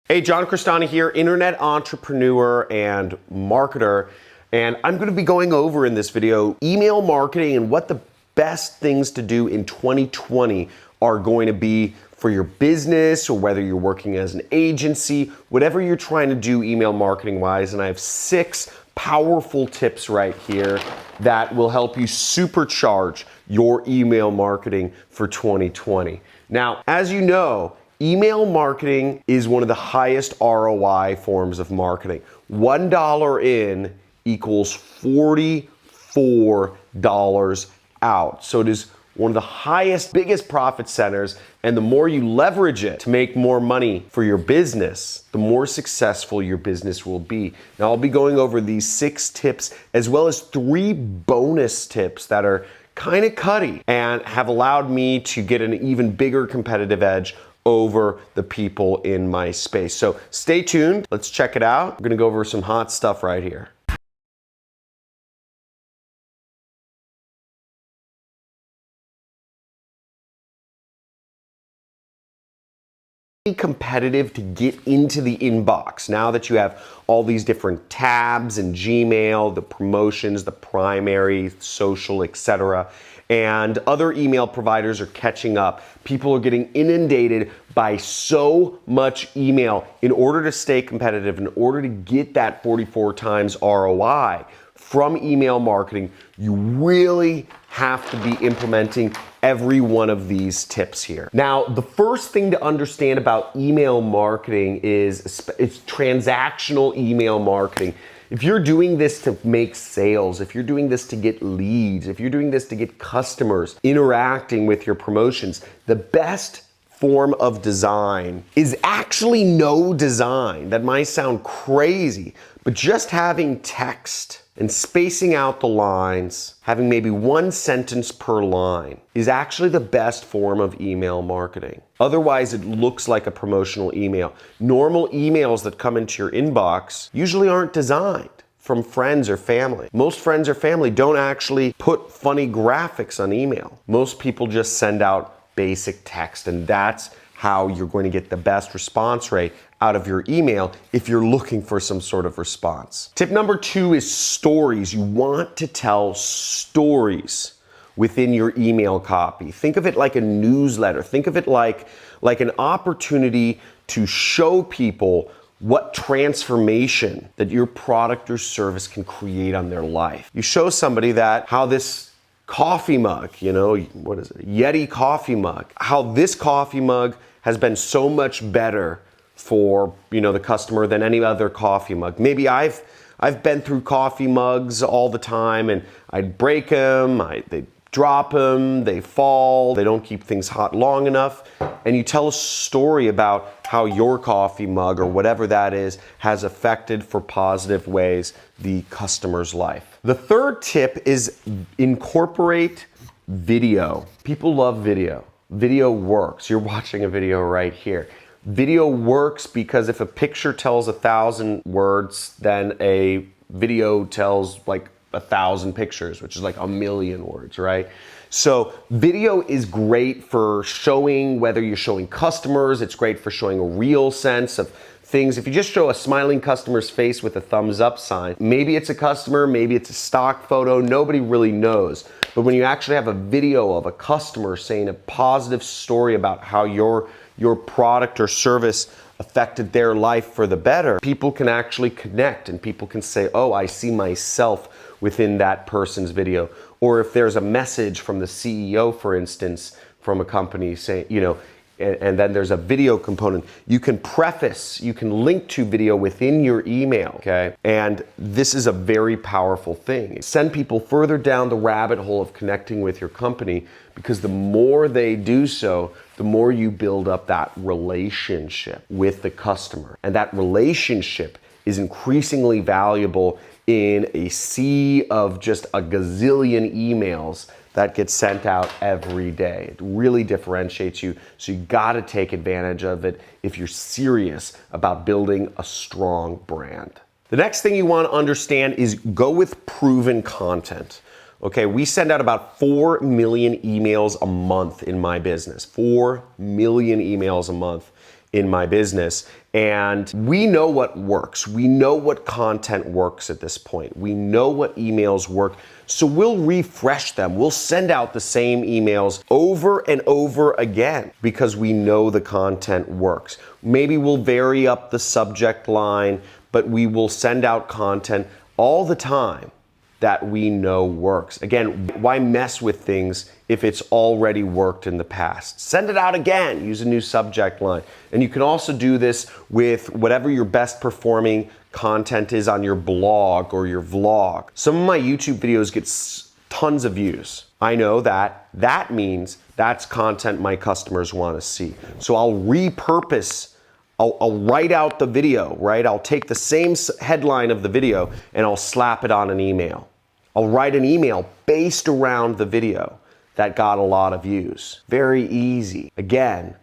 Hey, John Crestani here, internet entrepreneur and marketer, and I'm going to be going over in this video email marketing and what the best things to do in 2020 are going to be for your business, or whether you're working as an agency, whatever you're trying to do email marketing wise. And I have 6 powerful tips right here that will help you supercharge your email marketing for 2020. Now, as you know, email marketing is one of the highest ROI forms of marketing. $1 in equals $44 out. So it is one of the highest, biggest profit centers, and the more you leverage it to make more money for your business, the more successful your business will be. Now, I'll be going over these 6 tips as well as 3 bonus tips that are kind of cutty and have allowed me to get an even bigger competitive edge over the people in my space. So stay tuned. Let's check it out. I'm gonna go over some hot stuff right here. Competitive to get into the inbox now that you have all these different tabs in Gmail, the promotions, the primary, social, etc. And other email providers are catching up. People are getting inundated by so much email. In order to stay competitive, in order to get that 44 times ROI from email marketing, you really have to be implementing every one of these tips here. Now, the first thing to understand about email marketing is it's transactional email marketing. If you're doing this to make sales, if you're doing this to get leads, if you're doing this to get customers interacting with your promotions, the best form of design is actually no design. That might sound crazy, but just having text and spacing out the lines, having maybe 1 sentence per line, is actually the best form of email marketing. Otherwise, it looks like a promotional email. Normal emails that come into your inbox usually aren't designed from friends or family. Most friends or family don't actually put funny graphics on email. Most people just send out basic text, and that's how you're going to get the best response rate out of your email if you're looking for some sort of response. Tip number 2 is stories. You want to tell stories within your email copy. Think of it like a newsletter. Think of it like an opportunity to show people what transformation that your product or service can create on their life. You show somebody that how this coffee mug, what is it? Yeti coffee mug. How this coffee mug has been so much better for, the customer than any other coffee mug. Maybe I've been through coffee mugs all the time, and I'd break them, they drop them, they fall, they don't keep things hot long enough. And you tell a story about how your coffee mug or whatever that is has affected for positive ways the customer's life. The third tip is incorporate video. People love video. Video works. You're watching a video right here. Video works because if a picture tells 1,000 words, then a video tells like 1,000 pictures, which is like 1,000,000 words, right? So video is great for showing, whether you're showing customers, it's great for showing a real sense of things. If you just show a smiling customer's face with a thumbs up sign, maybe it's a customer, maybe it's a stock photo, nobody really knows. But when you actually have a video of a customer saying a positive story about how your product or service affected their life for the better, people can actually connect and people can say, oh, I see myself within that person's video. Or if there's a message from the CEO, for instance, from a company saying, and then there's a video component, you can link to video within your email, okay? And this is a very powerful thing. Send people further down the rabbit hole of connecting with your company, because the more they do so, the more you build up that relationship with the customer. And that relationship is increasingly valuable in a sea of just a gazillion emails that gets sent out every day. It really differentiates you, so you gotta take advantage of it if you're serious about building a strong brand. The next thing you wanna understand is go with proven content. Okay, we send out about 4 million emails a month in my business. 4 million emails a month. in my business. And we know what works. We know what content works at this point. We know what emails work. So we'll refresh them. We'll send out the same emails over and over again because we know the content works. Maybe we'll vary up the subject line, but we will send out content all the time that we know works. Again, why mess with things if it's already worked in the past? Send it out again, use a new subject line. And you can also do this with whatever your best performing content is on your blog or your vlog. Some of my YouTube videos get tons of views. I know that means that's content my customers want to see. So I'll repurpose, I'll write out the video, right? I'll take the same headline of the video and I'll slap it on an email. I'll write an email based around the video that got a lot of views. Very easy. Again,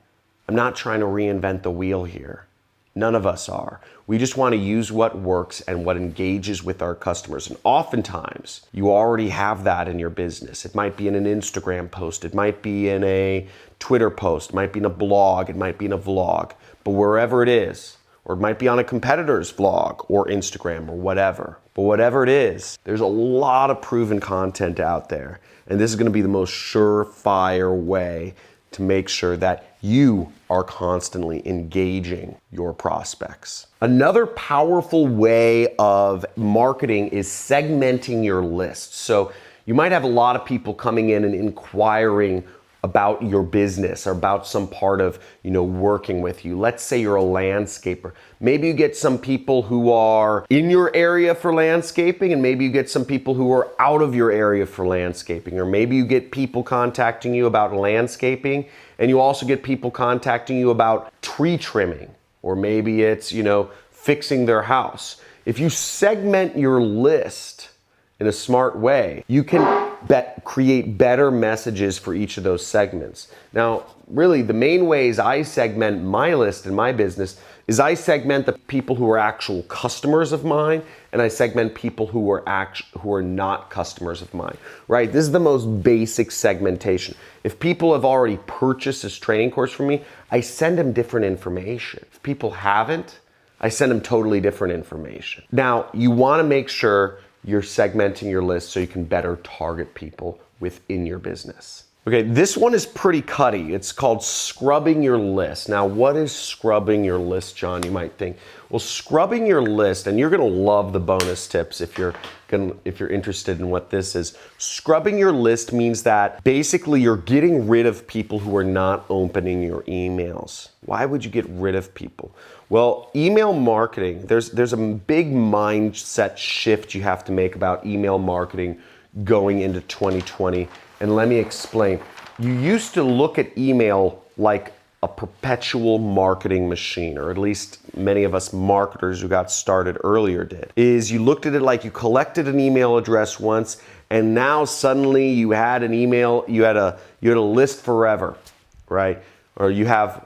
I'm not trying to reinvent the wheel here. None of us are. We just want to use what works and what engages with our customers. And oftentimes, you already have that in your business. It might be in an Instagram post. It might be in a Twitter post. It might be in a blog. It might be in a vlog. But wherever it is, or it might be on a competitor's vlog or Instagram or whatever. But whatever it is, there's a lot of proven content out there. And this is going to be the most surefire way to make sure that you are constantly engaging your prospects. Another powerful way of marketing is segmenting your list. So you might have a lot of people coming in and inquiring about your business or about some part of, working with you. Let's say you're a landscaper. Maybe you get some people who are in your area for landscaping, and maybe you get some people who are out of your area for landscaping, or maybe you get people contacting you about landscaping, and you also get people contacting you about tree trimming, or maybe it's, fixing their house. If you segment your list in a smart way, you can create better messages for each of those segments. Now, really, the main ways I segment my list in my business is I segment the people who are actual customers of mine, and I segment people who are not customers of mine, right? This is the most basic segmentation. If people have already purchased this training course from me, I send them different information. If people haven't, I send them totally different information. Now, you want to make sure you're segmenting your list so you can better target people within your business. Okay, this one is pretty cutty. It's called scrubbing your list. Now, what is scrubbing your list, John? You might think. Well, scrubbing your list, and you're gonna love the bonus tips if you're interested in what this is. Scrubbing your list means that basically you're getting rid of people who are not opening your emails. Why would you get rid of people? Well, email marketing, there's a big mindset shift you have to make about email marketing going into 2020. And let me explain. You used to look at email like a perpetual marketing machine, or at least many of us marketers who got started earlier did. Is you looked at it like you collected an email address once, and now suddenly you had an email, you had a list forever, right? Or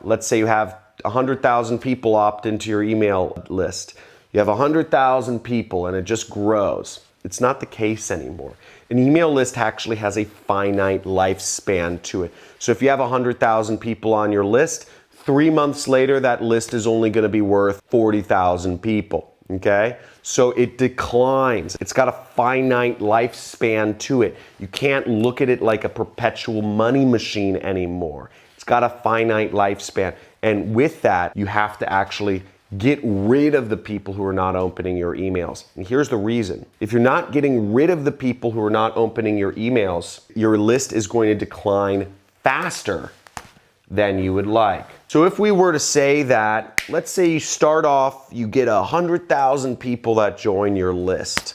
let's say you have 100,000 people opt into your email list. You have 100,000 people and it just grows. It's not the case anymore. An email list actually has a finite lifespan to it. So if you have 100,000 people on your list, 3 months later, that list is only going to be worth 40,000 people. Okay? So it declines. It's got a finite lifespan to it. You can't look at it like a perpetual money machine anymore. It's got a finite lifespan. And with that, you have to actually get rid of the people who are not opening your emails. And here's the reason. If you're not getting rid of the people who are not opening your emails, your list is going to decline faster than you would like. So if we were to say that, let's say you start off, you get 100,000 people that join your list,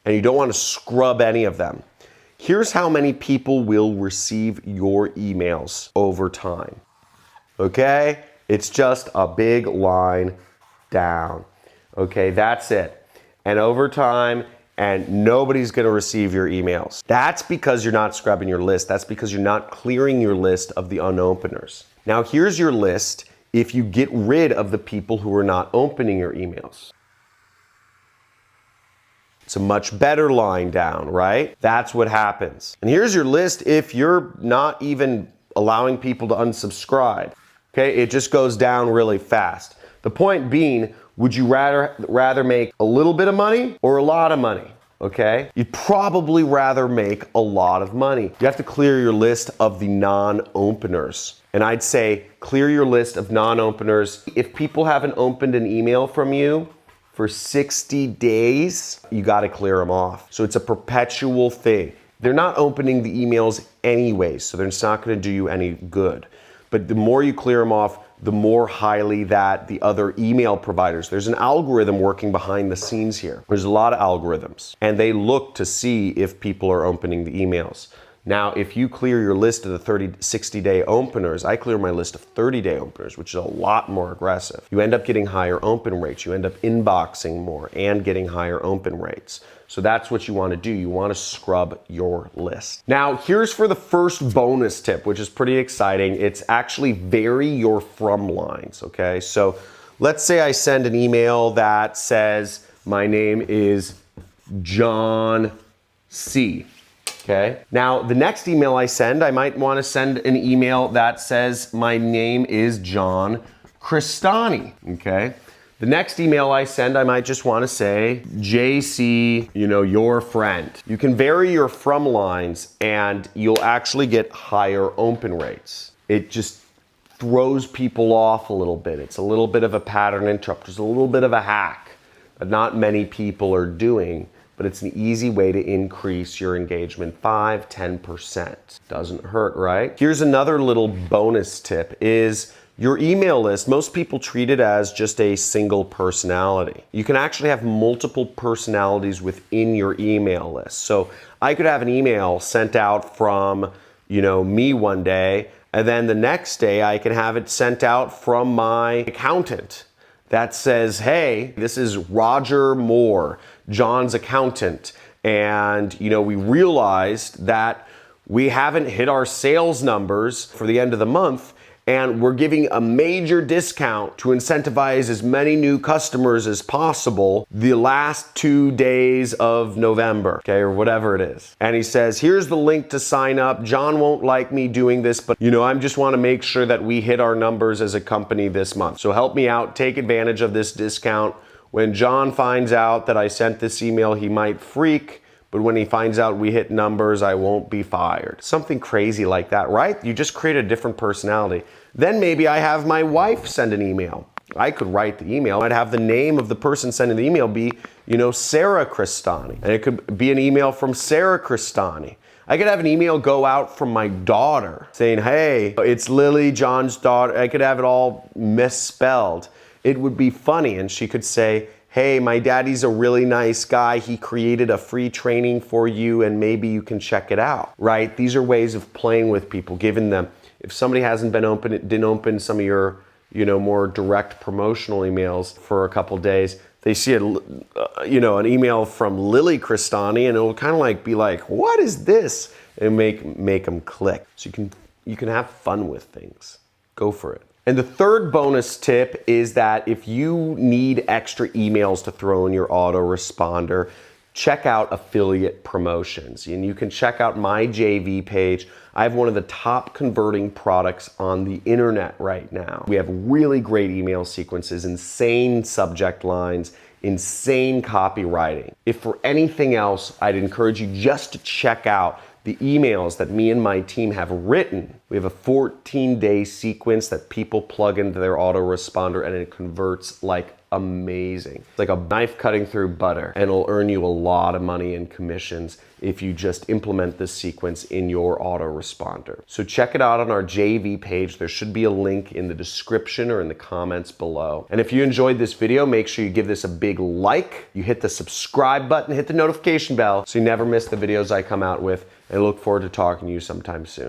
and you don't want to scrub any of them. Here's how many people will receive your emails over time. Okay? It's just a big line down. Okay, that's it. And over time, and nobody's gonna receive your emails. That's because you're not scrubbing your list. That's because you're not clearing your list of the unopeners. Now here's your list if you get rid of the people who are not opening your emails. It's a much better line down, right? That's what happens. And here's your list if you're not even allowing people to unsubscribe. Okay, it just goes down really fast. The point being, would you rather make a little bit of money or a lot of money? Okay, you'd probably rather make a lot of money. You have to clear your list of the non-openers. And I'd say clear your list of non-openers. If people haven't opened an email from you for 60 days, you got to clear them off. So it's a perpetual thing. They're not opening the emails anyways, so they're just not going to do you any good. But the more you clear them off, the more highly that the other email providers, there's an algorithm working behind the scenes here. There's a lot of algorithms, and they look to see if people are opening the emails. Now, if you clear your list of the 60-day openers, I clear my list of 30-day openers, which is a lot more aggressive. You end up getting higher open rates. You end up inboxing more and getting higher open rates. So that's what you want to do. You want to scrub your list. Now, here's for the first bonus tip, which is pretty exciting. It's actually vary your from lines, okay? So let's say I send an email that says, my name is John C. Okay. Now, the next email I send, I might want to send an email that says, my name is John Cristani. Okay. The next email I send, I might just want to say, JC, your friend. You can vary your from lines and you'll actually get higher open rates. It just throws people off a little bit. It's a little bit of a pattern interrupt. It's a little bit of a hack that not many people are doing, but it's an easy way to increase your engagement 5-10%. Doesn't hurt, right? Here's another little bonus tip is your email list. Most people treat it as just a single personality. You can actually have multiple personalities within your email list. So I could have an email sent out from, me one day, and then the next day I can have it sent out from my accountant that says, hey, this is Roger Moore, John's accountant. And, we realized that we haven't hit our sales numbers for the end of the month, and we're giving a major discount to incentivize as many new customers as possible the last 2 days of November, okay, or whatever it is. And he says, here's the link to sign up. John won't like me doing this, but I just want to make sure that we hit our numbers as a company this month. So help me out, take advantage of this discount. When John finds out that I sent this email, he might freak. But when he finds out we hit numbers, I won't be fired. Something crazy like that, right? You just create a different personality. Then maybe I have my wife send an email. I could write the email. I'd have the name of the person sending the email be, Sarah Cristani. And it could be an email from Sarah Cristani. I could have an email go out from my daughter saying, hey, it's Lily, John's daughter. I could have it all misspelled. It would be funny. And she could say, hey, my daddy's a really nice guy. He created a free training for you and maybe you can check it out, right? These are ways of playing with people, giving them, if somebody didn't open some of your, more direct promotional emails for a couple days, they see an email from Lily Cristani and it'll kind of be like, what is this? And make them click. So you can have fun with things. Go for it. And the third bonus tip is that if you need extra emails to throw in your autoresponder, check out affiliate promotions. And you can check out my JV page. I have one of the top converting products on the internet right now. We have really great email sequences, insane subject lines, insane copywriting. If for anything else, I'd encourage you just to check out the emails that me and my team have written. We have a 14-day sequence that people plug into their autoresponder and it converts like amazing. It's like a knife cutting through butter, and it'll earn you a lot of money in commissions if you just implement this sequence in your autoresponder. So check it out on our JV page. There should be a link in the description or in the comments below. And if you enjoyed this video, make sure you give this a big like. You hit the subscribe button, hit the notification bell so you never miss the videos I come out with. And I look forward to talking to you sometime soon.